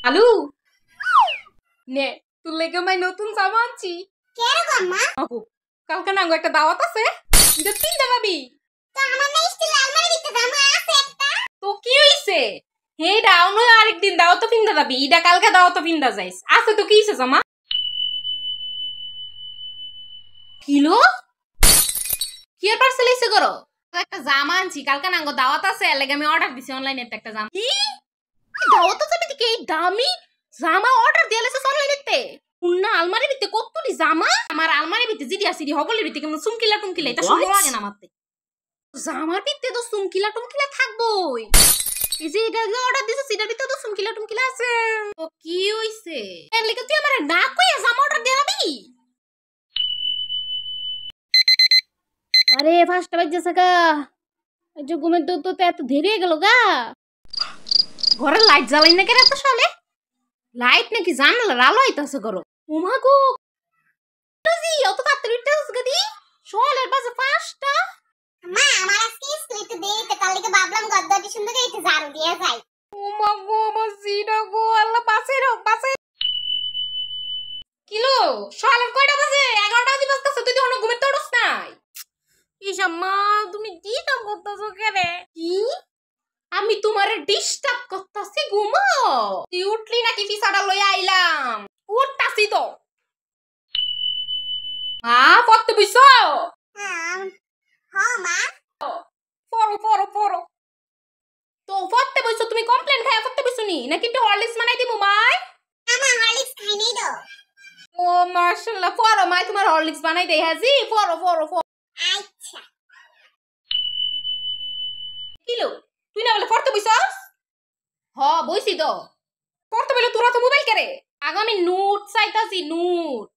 আলু নে তোর লেগে মাই নতুন জামা আনছি। কেরকম মা? আপু কালকে না একটা দাওয়াত আছে, এটা কিনতে যাবি? তো আমার না স্টিল আলমারি ভিতরে জামা আছে একটা। তো কি হইছে? হে ডাউন হয়ে আরেকদিন দাওয়াত কিনতে যাবি, এটা কালকে দাওয়াত কিনতে যাইস। আছে তো কি হইছে জামা? কিলো কি আর পার্সেল এসে করো? একটা জামা আনছি, কালকে না দাওয়াত আছে, এর লাগি আমি অর্ডার দিছি অনলাইনে একটা জামা। কি দাওয়াত যাবি কি এই দামি জামা অর্ডার দিয়ে লেছিস অনলাইনেতে? না আলমারি ভিতরে কতটি জামা, আমার আলমারি ভিতরে জিডি আসিডি হগলের ভিতরে কেমন চুমকিলা টুমকিলা, এটা সুন্দর লাগে না আমাতে। জামার ভিতরে তো চুমকিলা টুমকিলা থাকবোই। এই যে এটা যে অর্ডার দিছিস এটার ভিতরে তো চুমকিলা টুমকিলা আছে। তো কি হইছে? এর লাগি তুই আমারে না কইয়া জামা অর্ডার দিয়ে দিবি? আরে 5টা বাজে গা, এই যে ঘুমের তো এত দেরি হয়ে গেল গা। ঘরে লাইট জ্বালাই না কেন এত সালে? লাইট নাকি জানালার আলো আইতাছে ঘর? ওমা গো অত তাড়াতাড়ি উঠতেছিস গদি? সকালের বাজে 5টা। মা আমার আজকে স্কুলে একটু দেরিতে, কাল থেকে ভাবলাম গদ্দাটি সুন্দর করে একটু ঝাড়ু দিয়ে যাই। ওমা গো মসজিদা গো আল্লাহ বাঁচাই রো বাঁচাই। কিলো সকালের কয়টা বাজে? 11টা বাজতেছে, তুই তখন ঘুমের তো উঠছ নাই? ইসাম্মা তুমি ডিস্টার্ব করতেছো কেন? কি আমি তোমারে ডিস্টার্ব করতেছি? ঘুমাও, তুই উঠলি নাকি ফিসাটা লইয়া আইলাম? উঠতাছি তো। মা পড়তে বইছো? হ্যাঁ মা। পড়ো পড়ো পড়ো। তো পড়তে বইছো তুমি, কমপ্লেন খায় পড়তে বইছো নি নাকি একটু হরলিক্স বানাই দিমু মাই? আমার হরলিক্স খাই নাই তো। ও মাশাআল্লাহ, পড়ো মাই তোমার হরলিক্স বানাই দেই। হাজি পড়ো পড়ো পড়ো। আচ্ছা কিলো তুই না বলে পড়তে বইছস? হ বইছি তো। পড়তে বইলে তোরা তো মোবাইল করে। আগে আমি নোট চাইতাছি, নোট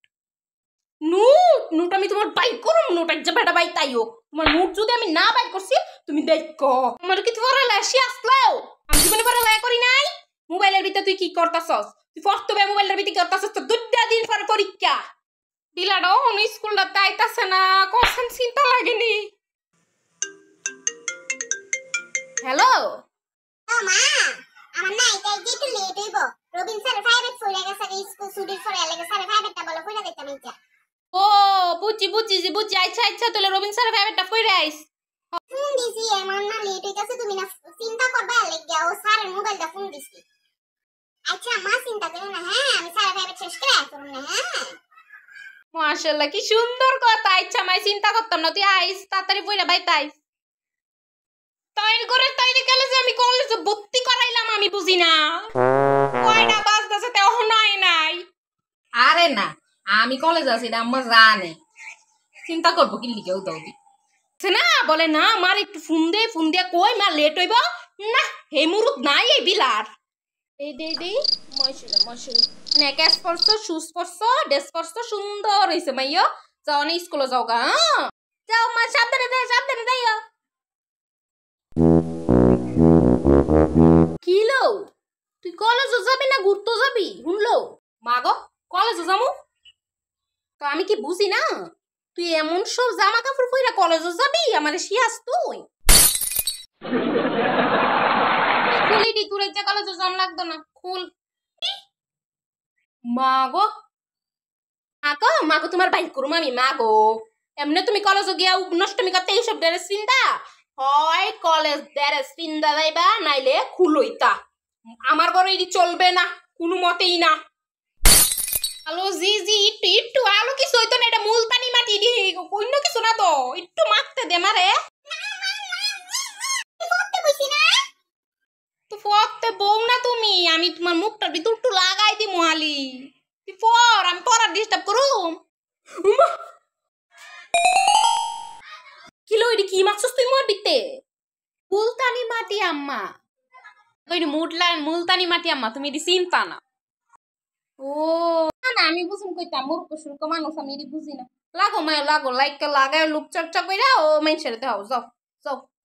নোট নোট আমি তোমার বাই করুম, নোট আজ বেটা বাই তাই হোক। তোমার নোট যদি আমি না বাই করছি তুমি দেখো আমার কি তোমার লাসি আসলাও। আমি জীবনে পরে লাই করি নাই। মোবাইলের ভিতরে তুই কি করতাছস? তুই পড়তে বে মোবাইলের ভিতরে করতাছস তো 2টা দিন পর পরীক্ষা। দিলাডো হন স্কুলটা তাইতাছে না, কোন চিন্তা লাগেনি। হ্যালো ও মা, আমার না এটা একটু লেট হইব। রবিন স্যার 5 পড়ে গেছে, স্কুল ছুটির পরে লাগে স্যার 5টা বলে পড়ে দিতাম ইচ্ছা। ও বুঝছি বুঝছি বুঝছি। আচ্ছা আচ্ছা তাহলে রবিন স্যার ফেভারিটটা পড়ে আইস। ফোন দিছি এমন না লেট হয়ে গেছে, তুমি না চিন্তা করবা লাগিয়া ও স্যারের মোবাইলটা ফোন দিছি। আচ্ছা মা চিন্তা করো না, হ্যাঁ আমি স্যার ফেভারিট শেষ করে করব না। হ্যাঁ মাশাআল্লাহ কি সুন্দর কথা। আচ্ছা মাই চিন্তা করতাম না, তুই আইস তাড়াতাড়ি পড়ে বাই তাই তৈরি করে তৈরি গেলে যে আমি কলেজে ভর্তি করাইলাম আমি বুঝি না। কয়টা বাজতেছে তেও নাই নাই। আরে না আমি কলেজ আছি না আম্মা জানে, চিন্তা করবো কি লিখেও দাও না। বলে না আমার একটু ফোন দিয়ে কই মা লেট হইব না। হে মুরুদ নাই এই বিলার। এই দে দে মাশাআল্লাহ মাশাআল্লাহ। নেকেস পরছো, শুজ পরছো, ড্রেস পরছো, সুন্দর হইছে মাইয়া। যাও না স্কুলে যাও গা। যাও মা, সাবধানে যাইও। কিলো তুই কলেজে যাবি না ঘুরতে যাবি? শুনলো মা গো কলেজে যাবো তো আমি কি বুঝি না? তুই এমন সব জামা কাপড় পরে কলেজে যাবি আমারে শিয়াস তুই? খুলিটি তোর যে কলেজে যাম লাগতো না, খুল। মা গো তোমার বাইক করুম আমি। মা গো এমনি তুমি কলেজে গিয়া নষ্টমি করতে এইসব ড্রেস চিন্তা হয়, কলেজ ড্রেস চিন্তা যাইবা নাইলে খুলইতা। আমার ঘরে এটি চলবে না কোনো মতেই না। আলো জি জি একটু একটু আলো কিছু হইতো না, এটা মুলতানি মাটি দি অন্য কিছু না তো, একটু মারতে দে মারে। তো পড়তে বউ না তুমি, আমি তোমার মুখটার ভিতর একটু লাগাই দি মোহালি। তুই পড়, আমি পড়ার ডিস্টার্ব করুম। কিলো এটি কি মারছস তুই মোর বিতে? মুলতানি মাটি আম্মা, ওই মুলতানি মাটি আম্মা, তুমি এটি চিন্তা না। ও না আমি বুঝুম কইতাম, মূর্খ সুর্খ মানুষ আমি এটি বুঝি না। লাগো মায় লাগো লাইক লাগায় লুপ চর্চা কইরা ও মেনশারে দাও। যাও যাও।